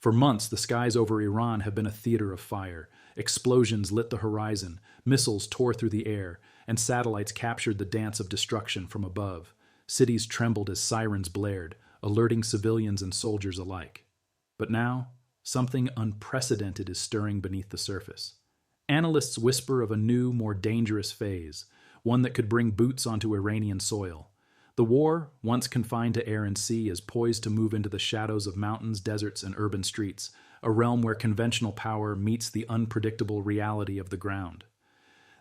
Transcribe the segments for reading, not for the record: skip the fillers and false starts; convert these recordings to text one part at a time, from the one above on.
For months, the skies over Iran have been a theater of fire. Explosions lit the horizon, missiles tore through the air, and satellites captured the dance of destruction from above. Cities trembled as sirens blared, alerting civilians and soldiers alike. But now, something unprecedented is stirring beneath the surface. Analysts whisper of a new, more dangerous phase, one that could bring boots onto Iranian soil. The war, once confined to air and sea, is poised to move into the shadows of mountains, deserts, and urban streets, a realm where conventional power meets the unpredictable reality of the ground.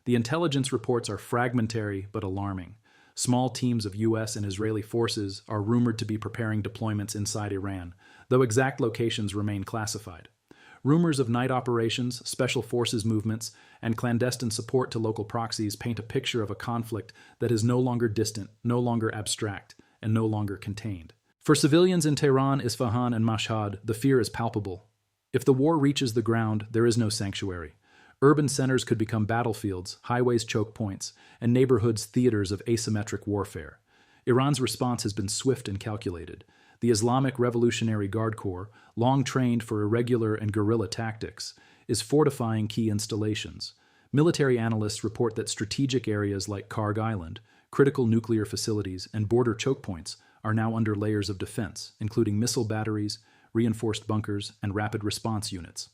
The intelligence reports are fragmentary but alarming. Small teams of U.S. and Israeli forces are rumored to be preparing deployments inside Iran, though exact locations remain classified. Rumors of night operations, special forces movements, and clandestine support to local proxies paint a picture of a conflict that is no longer distant, no longer abstract, and no longer contained. For civilians in Tehran, Isfahan, and Mashhad, the fear is palpable. If the war reaches the ground, there is no sanctuary. Urban centers could become battlefields, highways choke points, and neighborhoods theaters of asymmetric warfare. Iran's response has been swift and calculated. The Islamic Revolutionary Guard Corps, long trained for irregular and guerrilla tactics, is fortifying key installations. Military analysts report that strategic areas like Karg Island, critical nuclear facilities, and border choke points are now under layers of defense, including missile batteries, reinforced bunkers, and rapid response units.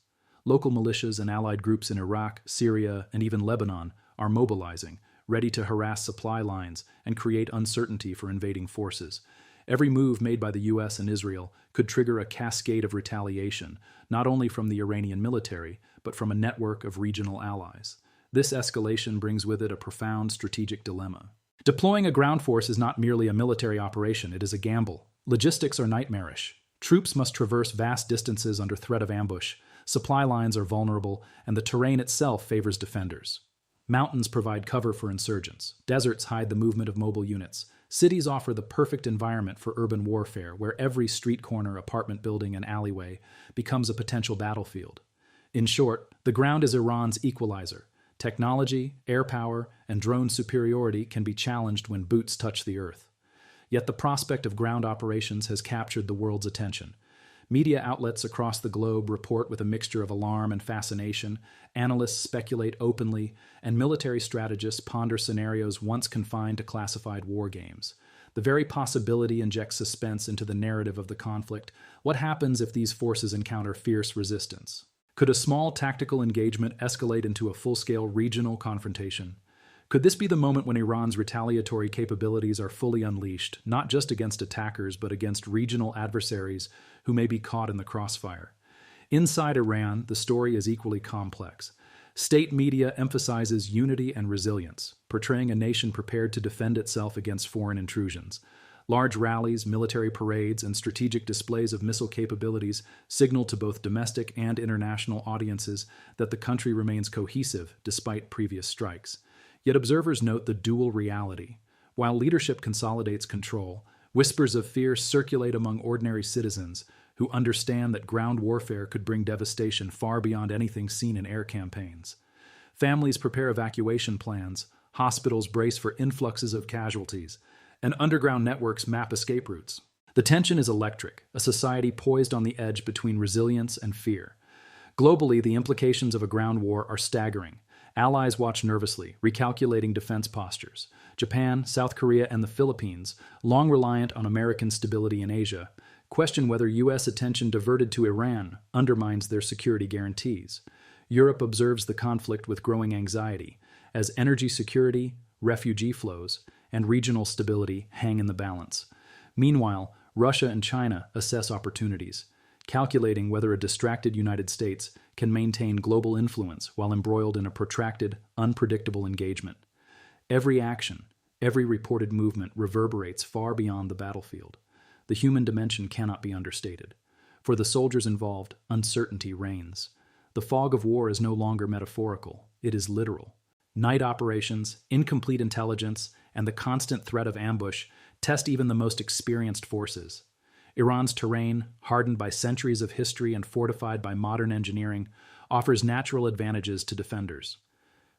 Local militias and allied groups in Iraq, Syria, and even Lebanon are mobilizing, ready to harass supply lines and create uncertainty for invading forces. Every move made by the U.S. and Israel could trigger a cascade of retaliation, not only from the Iranian military, but from a network of regional allies. This escalation brings with it a profound strategic dilemma. Deploying a ground force is not merely a military operation, it is a gamble. Logistics are nightmarish. Troops must traverse vast distances under threat of ambush. Supply lines are vulnerable, and the terrain itself favors defenders. Mountains provide cover for insurgents. Deserts hide the movement of mobile units. Cities offer the perfect environment for urban warfare, where every street corner, apartment building, and alleyway becomes a potential battlefield. In short, the ground is Iran's equalizer. Technology, air power, and drone superiority can be challenged when boots touch the earth. Yet the prospect of ground operations has captured the world's attention. Media outlets across the globe report with a mixture of alarm and fascination, analysts speculate openly, and military strategists ponder scenarios once confined to classified war games. The very possibility injects suspense into the narrative of the conflict. What happens if these forces encounter fierce resistance? Could a small tactical engagement escalate into a full-scale regional confrontation? Could this be the moment when Iran's retaliatory capabilities are fully unleashed, not just against attackers, but against regional adversaries who may be caught in the crossfire? Inside Iran, the story is equally complex. State media emphasizes unity and resilience, portraying a nation prepared to defend itself against foreign intrusions. Large rallies, military parades, and strategic displays of missile capabilities signal to both domestic and international audiences that the country remains cohesive despite previous strikes. Yet observers note the dual reality. While leadership consolidates control, whispers of fear circulate among ordinary citizens who understand that ground warfare could bring devastation far beyond anything seen in air campaigns. Families prepare evacuation plans, hospitals brace for influxes of casualties, and underground networks map escape routes. The tension is electric, a society poised on the edge between resilience and fear. Globally, the implications of a ground war are staggering. Allies watch nervously, recalculating defense postures. Japan, South Korea, and the Philippines, long reliant on American stability in Asia, question whether U.S. attention diverted to Iran undermines their security guarantees. Europe observes the conflict with growing anxiety, as energy security, refugee flows, and regional stability hang in the balance. Meanwhile, Russia and China assess opportunities, calculating whether a distracted United States can maintain global influence while embroiled in a protracted, unpredictable engagement. Every action, every reported movement reverberates far beyond the battlefield. The human dimension cannot be understated. For the soldiers involved, uncertainty reigns. The fog of war is no longer metaphorical, it is literal. Night operations, incomplete intelligence, and the constant threat of ambush test even the most experienced forces. Iran's terrain, hardened by centuries of history and fortified by modern engineering, offers natural advantages to defenders.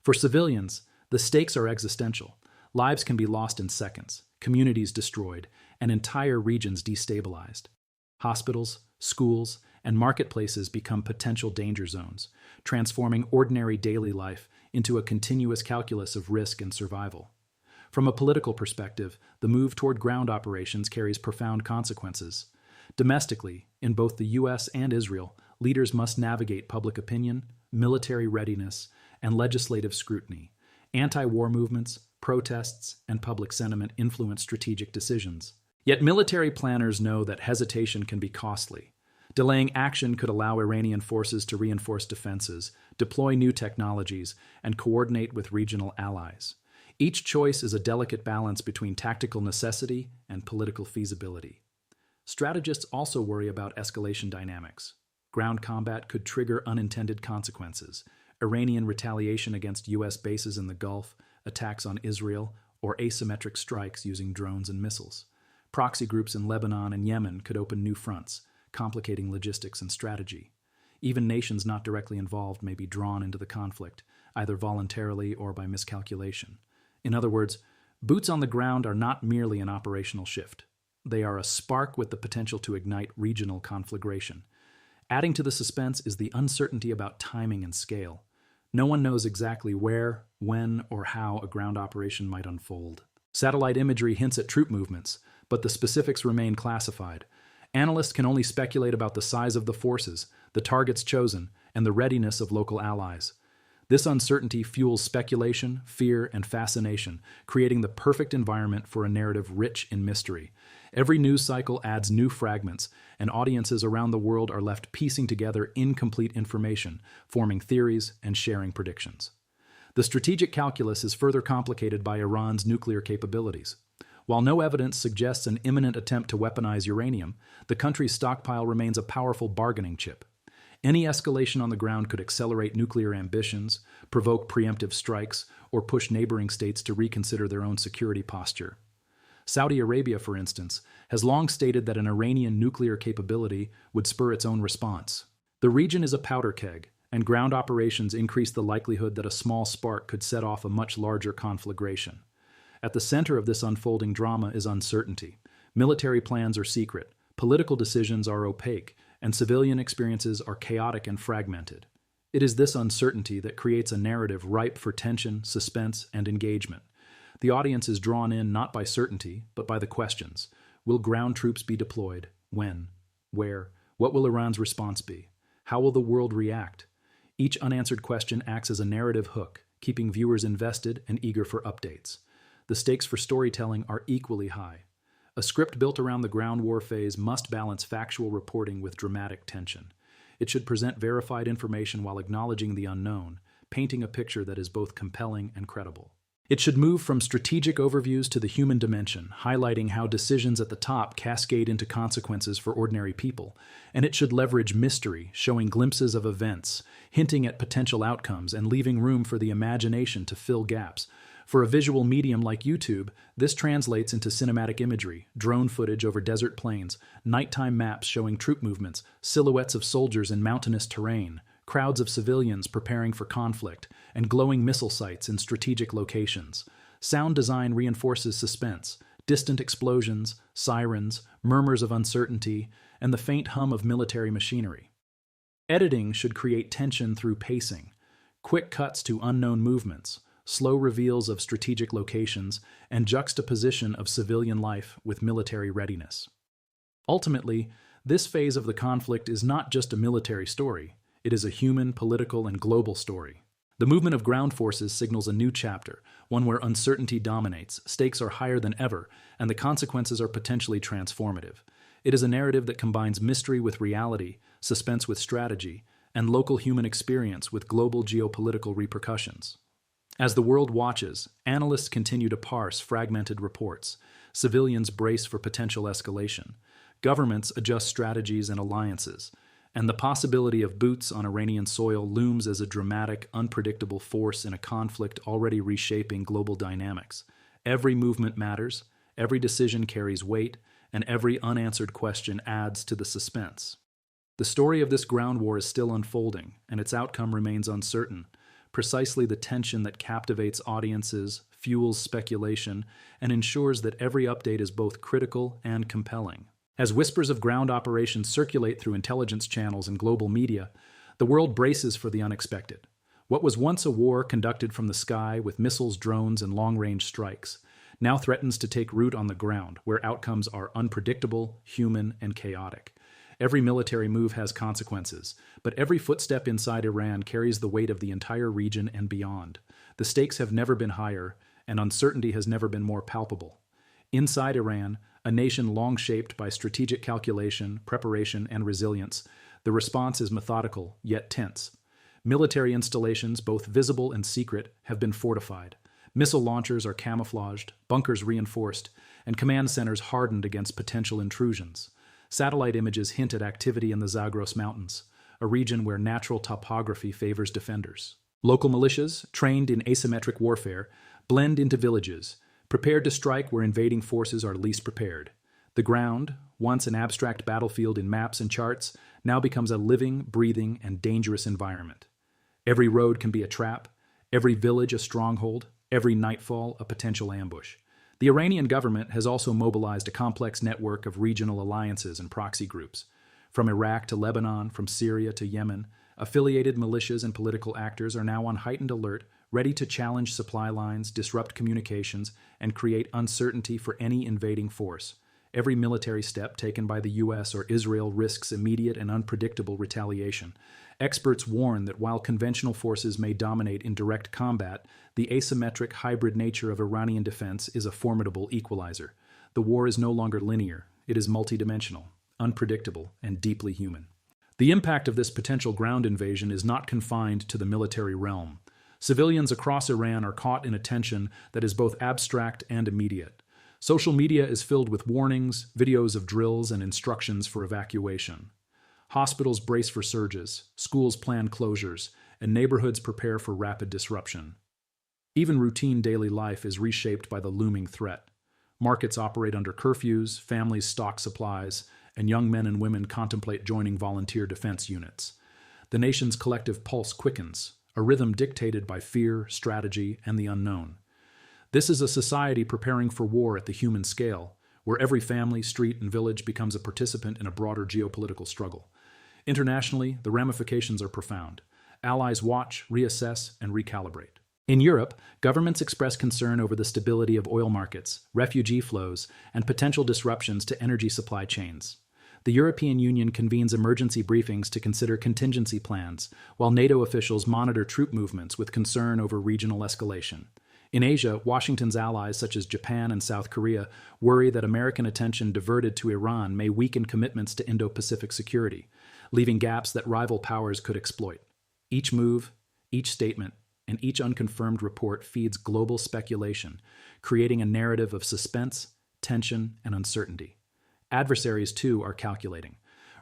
For civilians, the stakes are existential. Lives can be lost in seconds, communities destroyed, and entire regions destabilized. Hospitals, schools, and marketplaces become potential danger zones, transforming ordinary daily life into a continuous calculus of risk and survival. From a political perspective, the move toward ground operations carries profound consequences. Domestically, in both the U.S. and Israel, leaders must navigate public opinion, military readiness, and legislative scrutiny. Anti-war movements, protests, and public sentiment influence strategic decisions. Yet military planners know that hesitation can be costly. Delaying action could allow Iranian forces to reinforce defenses, deploy new technologies, and coordinate with regional allies. Each choice is a delicate balance between tactical necessity and political feasibility. Strategists also worry about escalation dynamics. Ground combat could trigger unintended consequences. Iranian retaliation against U.S. bases in the Gulf, attacks on Israel, or asymmetric strikes using drones and missiles. Proxy groups in Lebanon and Yemen could open new fronts, complicating logistics and strategy. Even nations not directly involved may be drawn into the conflict, either voluntarily or by miscalculation. In other words, boots on the ground are not merely an operational shift. They are a spark with the potential to ignite regional conflagration. Adding to the suspense is the uncertainty about timing and scale. No one knows exactly where, when, or how a ground operation might unfold. Satellite imagery hints at troop movements, but the specifics remain classified. Analysts can only speculate about the size of the forces, the targets chosen, and the readiness of local allies. This uncertainty fuels speculation, fear, and fascination, creating the perfect environment for a narrative rich in mystery. Every news cycle adds new fragments, and audiences around the world are left piecing together incomplete information, forming theories and sharing predictions. The strategic calculus is further complicated by Iran's nuclear capabilities. While no evidence suggests an imminent attempt to weaponize uranium, the country's stockpile remains a powerful bargaining chip. Any escalation on the ground could accelerate nuclear ambitions, provoke preemptive strikes, or push neighboring states to reconsider their own security posture. Saudi Arabia, for instance, has long stated that an Iranian nuclear capability would spur its own response. The region is a powder keg, and ground operations increase the likelihood that a small spark could set off a much larger conflagration. At the center of this unfolding drama is uncertainty. Military plans are secret, political decisions are opaque, and civilian experiences are chaotic and fragmented. It is this uncertainty that creates a narrative ripe for tension, suspense, and engagement. The audience is drawn in not by certainty, but by the questions. Will ground troops be deployed? When? Where? What will Iran's response be? How will the world react? Each unanswered question acts as a narrative hook, keeping viewers invested and eager for updates. The stakes for storytelling are equally high. A script built around the ground war phase must balance factual reporting with dramatic tension. It should present verified information while acknowledging the unknown, painting a picture that is both compelling and credible. It should move from strategic overviews to the human dimension, highlighting how decisions at the top cascade into consequences for ordinary people. And it should leverage mystery, showing glimpses of events, hinting at potential outcomes, and leaving room for the imagination to fill gaps. For a visual medium like YouTube, this translates into cinematic imagery, drone footage over desert plains, nighttime maps showing troop movements, silhouettes of soldiers in mountainous terrain, crowds of civilians preparing for conflict, and glowing missile sites in strategic locations. Sound design reinforces suspense, distant explosions, sirens, murmurs of uncertainty, and the faint hum of military machinery. Editing should create tension through pacing, quick cuts to unknown movements, slow reveals of strategic locations, and juxtaposition of civilian life with military readiness. Ultimately, this phase of the conflict is not just a military story. It is a human, political, and global story. The movement of ground forces signals a new chapter, one where uncertainty dominates, stakes are higher than ever, and the consequences are potentially transformative. It is a narrative that combines mystery with reality, suspense with strategy, and local human experience with global geopolitical repercussions. As the world watches, analysts continue to parse fragmented reports. Civilians brace for potential escalation. Governments adjust strategies and alliances. And the possibility of boots on Iranian soil looms as a dramatic, unpredictable force in a conflict already reshaping global dynamics. Every movement matters, every decision carries weight, and every unanswered question adds to the suspense. The story of this ground war is still unfolding, and its outcome remains uncertain. Precisely the tension that captivates audiences, fuels speculation, and ensures that every update is both critical and compelling. As whispers of ground operations circulate through intelligence channels and global media, the world braces for the unexpected. What was once a war conducted from the sky with missiles, drones, and long-range strikes now threatens to take root on the ground, where outcomes are unpredictable, human, and chaotic. Every military move has consequences, but every footstep inside Iran carries the weight of the entire region and beyond. The stakes have never been higher, and uncertainty has never been more palpable. Inside Iran, a nation long shaped by strategic calculation, preparation, and resilience, the response is methodical, yet tense. Military installations, both visible and secret, have been fortified. Missile launchers are camouflaged, bunkers reinforced, and command centers hardened against potential intrusions. Satellite images hint at activity in the Zagros Mountains, a region where natural topography favors defenders. Local militias, trained in asymmetric warfare, blend into villages, prepared to strike where invading forces are least prepared. The ground, once an abstract battlefield in maps and charts, now becomes a living, breathing, and dangerous environment. Every road can be a trap, every village a stronghold, every nightfall a potential ambush. The Iranian government has also mobilized a complex network of regional alliances and proxy groups. From Iraq to Lebanon, from Syria to Yemen, affiliated militias and political actors are now on heightened alert, ready to challenge supply lines, disrupt communications, and create uncertainty for any invading force. Every military step taken by the U.S. or Israel risks immediate and unpredictable retaliation. Experts warn that while conventional forces may dominate in direct combat, the asymmetric hybrid nature of Iranian defense is a formidable equalizer. The war is no longer linear. It is multidimensional, unpredictable, and deeply human. The impact of this potential ground invasion is not confined to the military realm. Civilians across Iran are caught in a tension that is both abstract and immediate. Social media is filled with warnings, videos of drills, and instructions for evacuation. Hospitals brace for surges, schools plan closures, and neighborhoods prepare for rapid disruption. Even routine daily life is reshaped by the looming threat. Markets operate under curfews, families stock supplies, and young men and women contemplate joining volunteer defense units. The nation's collective pulse quickens, a rhythm dictated by fear, strategy, and the unknown. This is a society preparing for war at the human scale, where every family, street, and village becomes a participant in a broader geopolitical struggle. Internationally, the ramifications are profound. Allies watch, reassess, and recalibrate. In Europe, governments express concern over the stability of oil markets, refugee flows, and potential disruptions to energy supply chains. The European Union convenes emergency briefings to consider contingency plans, while NATO officials monitor troop movements with concern over regional escalation. In Asia, Washington's allies such as Japan and South Korea worry that American attention diverted to Iran may weaken commitments to Indo-Pacific security, leaving gaps that rival powers could exploit. Each move, each statement, and each unconfirmed report feeds global speculation, creating a narrative of suspense, tension, and uncertainty. Adversaries, too, are calculating.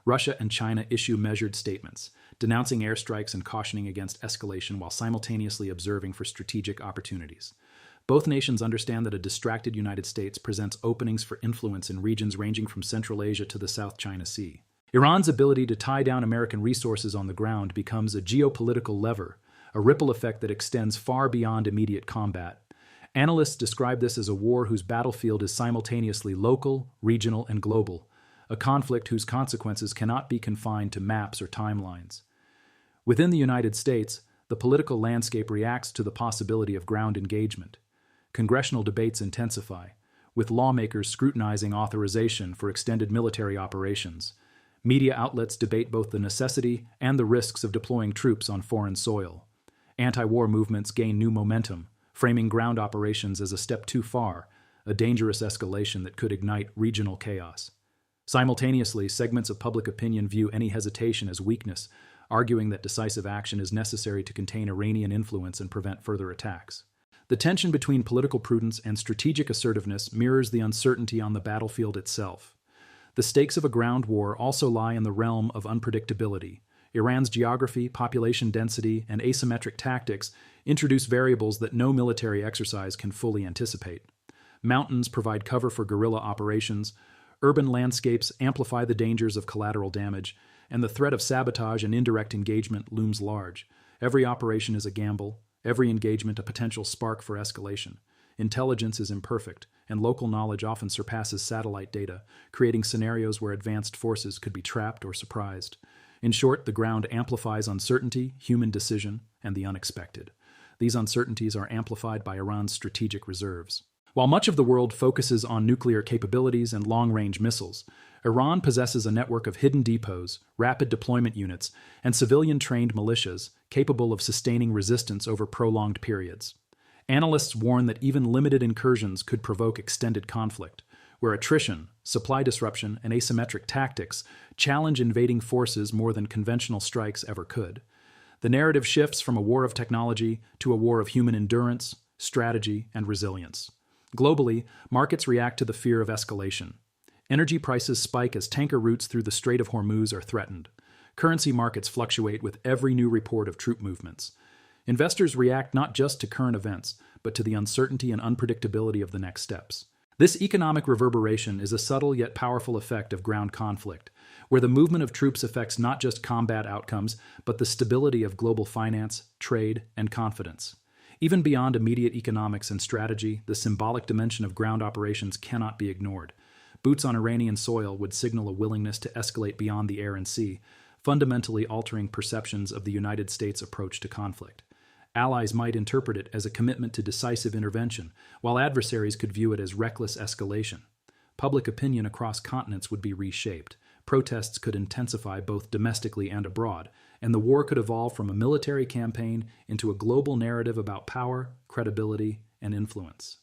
Russia and China issue measured statements, denouncing airstrikes and cautioning against escalation while simultaneously observing for strategic opportunities. Both nations understand that a distracted United States presents openings for influence in regions ranging from Central Asia to the South China Sea. Iran's ability to tie down American resources on the ground becomes a geopolitical lever, a ripple effect that extends far beyond immediate combat. Analysts describe this as a war whose battlefield is simultaneously local, regional, and global, a conflict whose consequences cannot be confined to maps or timelines. Within the United States, the political landscape reacts to the possibility of ground engagement. Congressional debates intensify, with lawmakers scrutinizing authorization for extended military operations. Media outlets debate both the necessity and the risks of deploying troops on foreign soil. Anti-war movements gain new momentum, framing ground operations as a step too far, a dangerous escalation that could ignite regional chaos. Simultaneously, segments of public opinion view any hesitation as weakness, arguing that decisive action is necessary to contain Iranian influence and prevent further attacks. The tension between political prudence and strategic assertiveness mirrors the uncertainty on the battlefield itself. The stakes of a ground war also lie in the realm of unpredictability. Iran's geography, population density, and asymmetric tactics introduce variables that no military exercise can fully anticipate. Mountains provide cover for guerrilla operations, urban landscapes amplify the dangers of collateral damage, and the threat of sabotage and indirect engagement looms large. Every operation is a gamble, every engagement a potential spark for escalation. Intelligence is imperfect, and local knowledge often surpasses satellite data, creating scenarios where advanced forces could be trapped or surprised. In short, the ground amplifies uncertainty, human decision, and the unexpected. These uncertainties are amplified by Iran's strategic reserves. While much of the world focuses on nuclear capabilities and long-range missiles, Iran possesses a network of hidden depots, rapid deployment units, and civilian-trained militias capable of sustaining resistance over prolonged periods. Analysts warn that even limited incursions could provoke extended conflict, where attrition, supply disruption, and asymmetric tactics challenge invading forces more than conventional strikes ever could. The narrative shifts from a war of technology to a war of human endurance, strategy, and resilience. Globally, markets react to the fear of escalation. Energy prices spike as tanker routes through the Strait of Hormuz are threatened. Currency markets fluctuate with every new report of troop movements. Investors react not just to current events, but to the uncertainty and unpredictability of the next steps. This economic reverberation is a subtle yet powerful effect of ground conflict, where the movement of troops affects not just combat outcomes, but the stability of global finance, trade, and confidence. Even beyond immediate economics and strategy, the symbolic dimension of ground operations cannot be ignored. Boots on Iranian soil would signal a willingness to escalate beyond the air and sea, fundamentally altering perceptions of the United States' approach to conflict. Allies might interpret it as a commitment to decisive intervention, while adversaries could view it as reckless escalation. Public opinion across continents would be reshaped. Protests could intensify both domestically and abroad, and the war could evolve from a military campaign into a global narrative about power, credibility, and influence.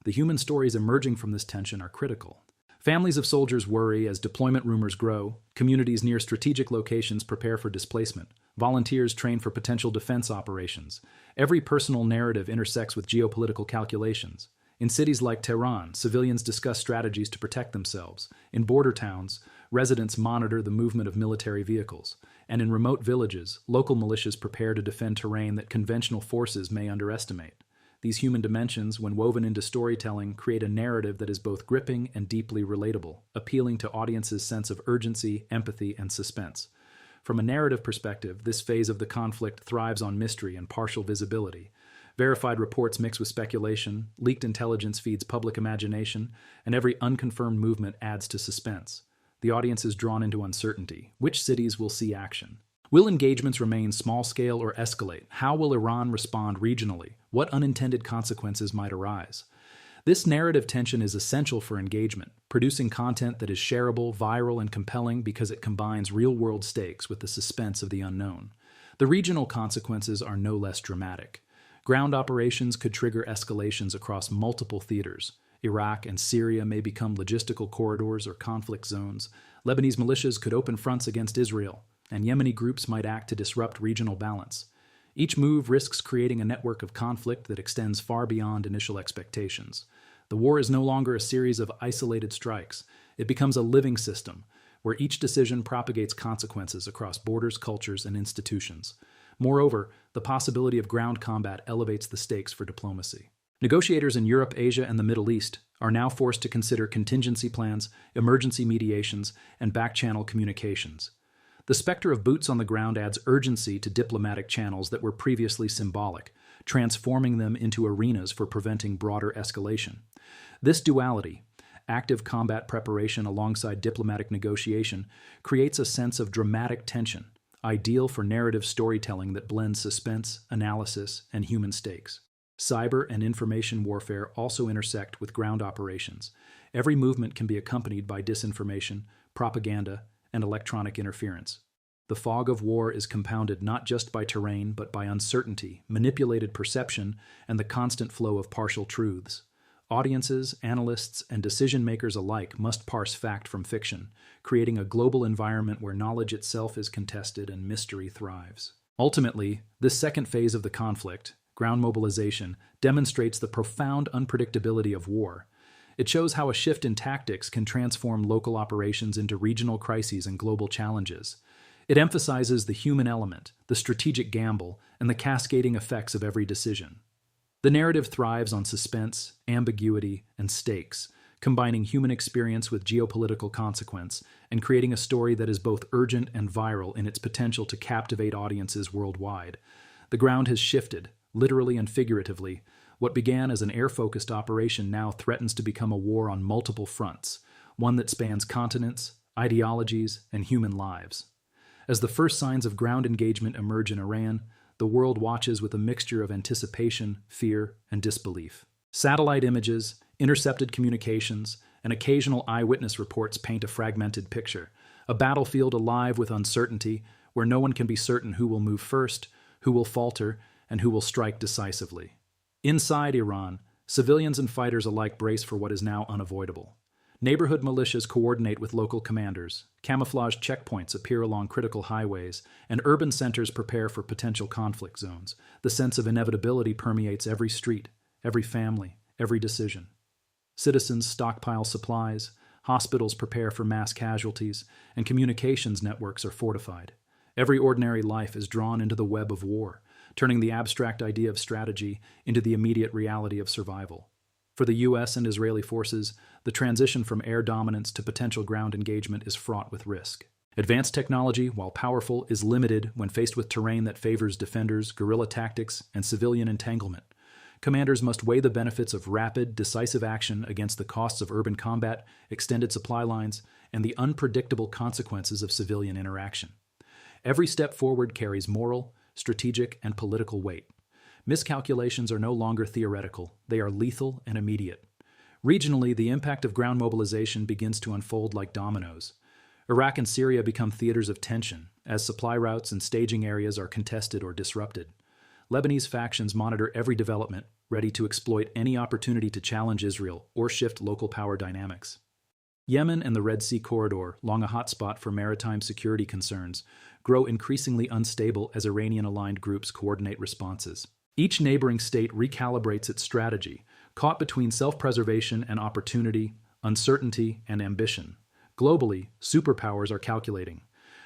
The human stories emerging from this tension are critical. Families of soldiers worry as deployment rumors grow, communities near strategic locations prepare for displacement, volunteers train for potential defense operations. Every personal narrative intersects with geopolitical calculations. In cities like Tehran, civilians discuss strategies to protect themselves. In border towns, residents monitor the movement of military vehicles. And in remote villages, local militias prepare to defend terrain that conventional forces may underestimate. These human dimensions, when woven into storytelling, create a narrative that is both gripping and deeply relatable, appealing to audiences' sense of urgency, empathy, and suspense. From a narrative perspective, this phase of the conflict thrives on mystery and partial visibility. Verified reports mix with speculation, leaked intelligence feeds public imagination, and every unconfirmed movement adds to suspense. The audience is drawn into uncertainty. Which cities will see action? Will engagements remain small-scale or escalate? How will Iran respond regionally? What unintended consequences might arise? This narrative tension is essential for engagement, producing content that is shareable, viral, and compelling because it combines real-world stakes with the suspense of the unknown. The regional consequences are no less dramatic. Ground operations could trigger escalations across multiple theaters. Iraq and Syria may become logistical corridors or conflict zones. Lebanese militias could open fronts against Israel, and Yemeni groups might act to disrupt regional balance. Each move risks creating a network of conflict that extends far beyond initial expectations. The war is no longer a series of isolated strikes. It becomes a living system, where each decision propagates consequences across borders, cultures, and institutions. Moreover, the possibility of ground combat elevates the stakes for diplomacy. Negotiators in Europe, Asia, and the Middle East are now forced to consider contingency plans, emergency mediations, and back-channel communications. The specter of boots on the ground adds urgency to diplomatic channels that were previously symbolic, transforming them into arenas for preventing broader escalation. This duality, active combat preparation alongside diplomatic negotiation, creates a sense of dramatic tension, ideal for narrative storytelling that blends suspense, analysis, and human stakes. Cyber and information warfare also intersect with ground operations. Every movement can be accompanied by disinformation, propaganda, and electronic interference. The fog of war is compounded not just by terrain, but by uncertainty, manipulated perception, and the constant flow of partial truths. Audiences, analysts, and decision-makers alike must parse fact from fiction, creating a global environment where knowledge itself is contested and mystery thrives. Ultimately, this second phase of the conflict, ground mobilization, demonstrates the profound unpredictability of war. It shows how a shift in tactics can transform local operations into regional crises and global challenges. It emphasizes the human element, the strategic gamble, and the cascading effects of every decision. The narrative thrives on suspense, ambiguity, and stakes, combining human experience with geopolitical consequence and creating a story that is both urgent and viral in its potential to captivate audiences worldwide. The ground has shifted, literally and figuratively, What began as an air-focused operation now threatens to become a war on multiple fronts, one that spans continents, ideologies, and human lives. As the first signs of ground engagement emerge in Iran, the world watches with a mixture of anticipation, fear, and disbelief. Satellite images, intercepted communications, and occasional eyewitness reports paint a fragmented picture, a battlefield alive with uncertainty where no one can be certain who will move first, who will falter, and who will strike decisively. Inside Iran, civilians and fighters alike brace for what is now unavoidable. Neighborhood militias coordinate with local commanders, camouflaged checkpoints appear along critical highways, and urban centers prepare for potential conflict zones. The sense of inevitability permeates every street, every family, every decision. Citizens stockpile supplies, hospitals prepare for mass casualties, and communications networks are fortified. Every ordinary life is drawn into the web of war, turning the abstract idea of strategy into the immediate reality of survival. For the U.S. and Israeli forces, the transition from air dominance to potential ground engagement is fraught with risk. Advanced technology, while powerful, is limited when faced with terrain that favors defenders, guerrilla tactics, and civilian entanglement. Commanders must weigh the benefits of rapid, decisive action against the costs of urban combat, extended supply lines, and the unpredictable consequences of civilian interaction. Every step forward carries moral, strategic, and political weight. Miscalculations are no longer theoretical, they are lethal and immediate. Regionally, the impact of ground mobilization begins to unfold like dominoes. Iraq and Syria become theaters of tension, as supply routes and staging areas are contested or disrupted. Lebanese factions monitor every development, ready to exploit any opportunity to challenge Israel or shift local power dynamics. Yemen and the Red Sea corridor, long a hotspot for maritime security concerns, grow increasingly unstable as Iranian-aligned groups coordinate responses. Each neighboring state recalibrates its strategy, caught between self-preservation and opportunity, uncertainty and ambition. Globally, superpowers are calculating.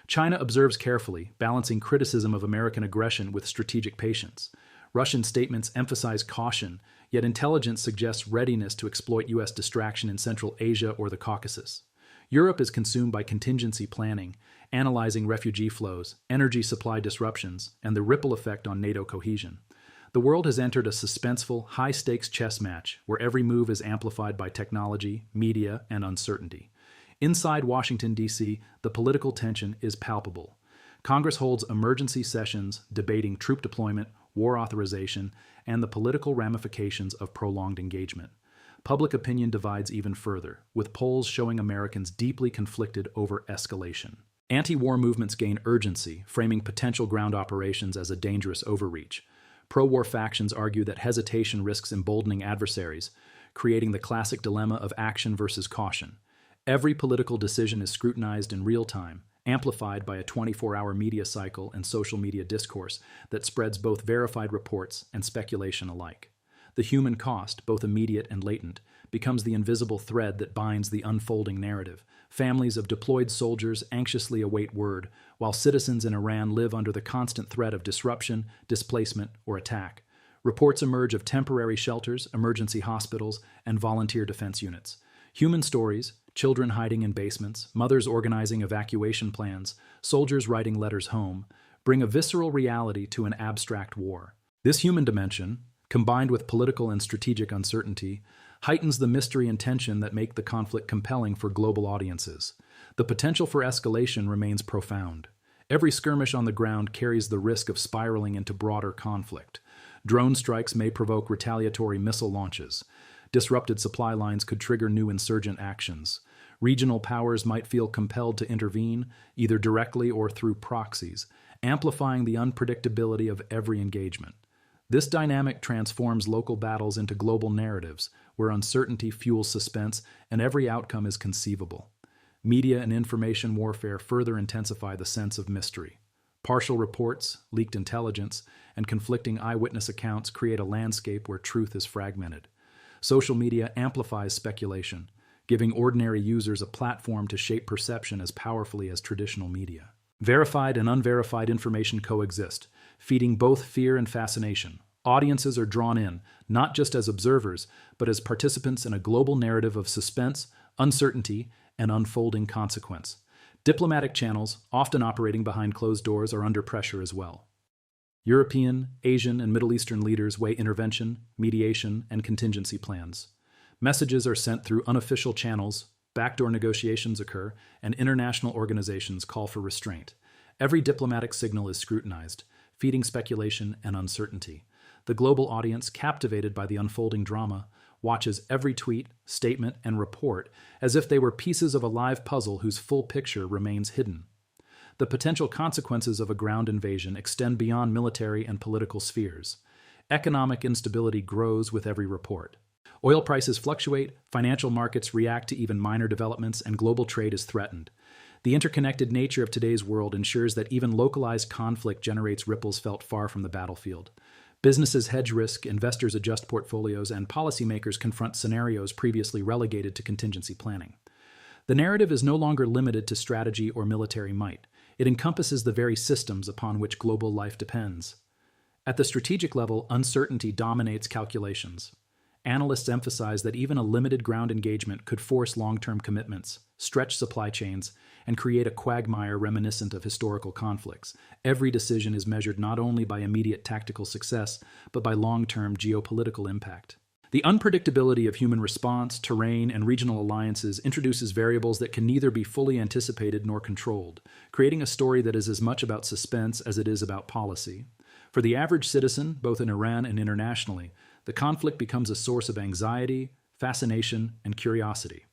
China observes carefully, balancing criticism of American aggression with strategic patience. Russian statements emphasize caution, yet intelligence suggests readiness to exploit U.S. distraction in Central Asia or the Caucasus. Europe is consumed by contingency planning, analyzing refugee flows, energy supply disruptions, and the ripple effect on NATO cohesion. The world has entered a suspenseful, high-stakes chess match where every move is amplified by technology, media, and uncertainty. Inside Washington, D.C., the political tension is palpable. Congress holds emergency sessions debating troop deployment, war authorization, and the political ramifications of prolonged engagement. Public opinion divides even further, with polls showing Americans deeply conflicted over escalation. Anti-war movements gain urgency, framing potential ground operations as a dangerous overreach. Pro-war factions argue that hesitation risks emboldening adversaries, creating the classic dilemma of action versus caution. Every political decision is scrutinized in real time, amplified by a 24-hour media cycle and social media discourse that spreads both verified reports and speculation alike. The human cost, both immediate and latent, becomes the invisible thread that binds the unfolding narrative. Families of deployed soldiers anxiously await word, while citizens in Iran live under the constant threat of disruption, displacement, or attack. Reports emerge of temporary shelters, emergency hospitals, and volunteer defense units. Human stories, children hiding in basements, mothers organizing evacuation plans, soldiers writing letters home, bring a visceral reality to an abstract war. This human dimension, combined with political and strategic uncertainty, heightens the mystery and tension that make the conflict compelling for global audiences. The potential for escalation remains profound. Every skirmish on the ground carries the risk of spiraling into broader conflict. Drone strikes may provoke retaliatory missile launches. Disrupted supply lines could trigger new insurgent actions. Regional powers might feel compelled to intervene, either directly or through proxies, amplifying the unpredictability of every engagement. This dynamic transforms local battles into global narratives, where uncertainty fuels suspense and every outcome is conceivable. Media and information warfare further intensify the sense of mystery. Partial reports, leaked intelligence, and conflicting eyewitness accounts create a landscape where truth is fragmented. Social media amplifies speculation, giving ordinary users a platform to shape perception as powerfully as traditional media. Verified and unverified information coexist, feeding both fear and fascination. Audiences are drawn in, not just as observers, but as participants in a global narrative of suspense, uncertainty, and unfolding consequence. Diplomatic channels, often operating behind closed doors, are under pressure as well. European, Asian, and Middle Eastern leaders weigh intervention, mediation, and contingency plans. Messages are sent through unofficial channels, backdoor negotiations occur, and international organizations call for restraint. Every diplomatic signal is scrutinized, feeding speculation and uncertainty. The global audience, captivated by the unfolding drama, watches every tweet, statement, and report as if they were pieces of a live puzzle whose full picture remains hidden. The potential consequences of a ground invasion extend beyond military and political spheres. Economic instability grows with every report. Oil prices fluctuate, financial markets react to even minor developments, and global trade is threatened. The interconnected nature of today's world ensures that even localized conflict generates ripples felt far from the battlefield. Businesses hedge risk, investors adjust portfolios, and policymakers confront scenarios previously relegated to contingency planning. The narrative is no longer limited to strategy or military might. It encompasses the very systems upon which global life depends. At the strategic level, uncertainty dominates calculations. Analysts emphasize that even a limited ground engagement could force long-term commitments, stretch supply chains, and create a quagmire reminiscent of historical conflicts. Every decision is measured not only by immediate tactical success, but by long-term geopolitical impact. The unpredictability of human response, terrain, and regional alliances introduces variables that can neither be fully anticipated nor controlled, creating a story that is as much about suspense as it is about policy. For the average citizen, both in Iran and internationally, the conflict becomes a source of anxiety, fascination, and curiosity.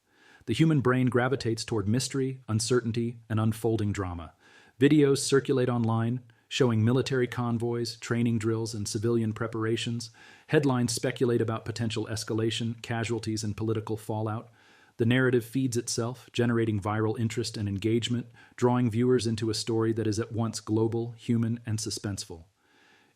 The human brain gravitates toward mystery, uncertainty, and unfolding drama. Videos circulate online, showing military convoys, training drills, and civilian preparations. Headlines speculate about potential escalation, casualties, and political fallout. The narrative feeds itself, generating viral interest and engagement, drawing viewers into a story that is at once global, human, and suspenseful.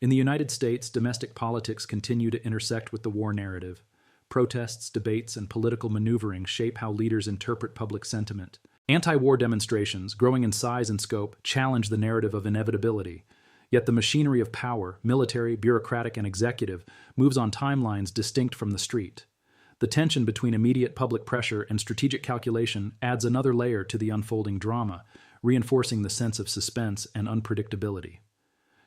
In the United States, domestic politics continue to intersect with the war narrative. Protests, debates, and political maneuvering shape how leaders interpret public sentiment. Anti-war demonstrations, growing in size and scope, challenge the narrative of inevitability. Yet the machinery of power, military, bureaucratic, and executive, moves on timelines distinct from the street. The tension between immediate public pressure and strategic calculation adds another layer to the unfolding drama, reinforcing the sense of suspense and unpredictability.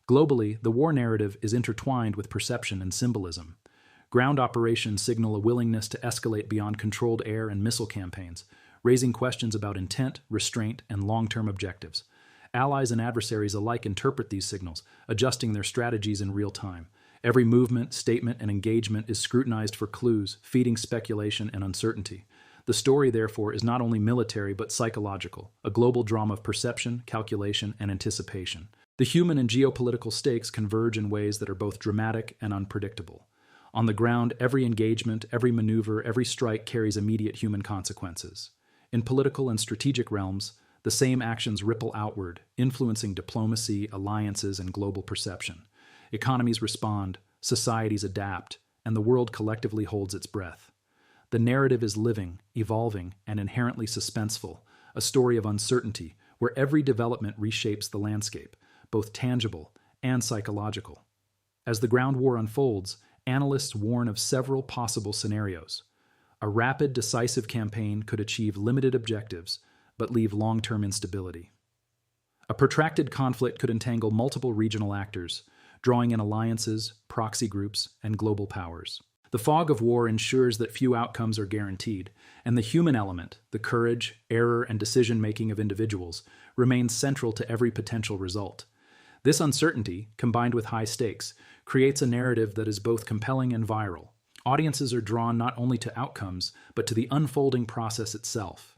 Globally, the war narrative is intertwined with perception and symbolism. Ground operations signal a willingness to escalate beyond controlled air and missile campaigns, raising questions about intent, restraint, and long-term objectives. Allies and adversaries alike interpret these signals, adjusting their strategies in real time. Every movement, statement, and engagement is scrutinized for clues, feeding speculation and uncertainty. The story, therefore, is not only military but psychological, a global drama of perception, calculation, and anticipation. The human and geopolitical stakes converge in ways that are both dramatic and unpredictable. On the ground, every engagement, every maneuver, every strike carries immediate human consequences. In political and strategic realms, the same actions ripple outward, influencing diplomacy, alliances, and global perception. Economies respond, societies adapt, and the world collectively holds its breath. The narrative is living, evolving, and inherently suspenseful, a story of uncertainty where every development reshapes the landscape, both tangible and psychological. As the ground war unfolds, analysts warn of several possible scenarios. A rapid, decisive campaign could achieve limited objectives, but leave long-term instability. A protracted conflict could entangle multiple regional actors, drawing in alliances, proxy groups, and global powers. The fog of war ensures that few outcomes are guaranteed, and the human element, the courage, error, and decision-making of individuals, remains central to every potential result. This uncertainty, combined with high stakes, creates a narrative that is both compelling and viral. Audiences are drawn not only to outcomes, but to the unfolding process itself.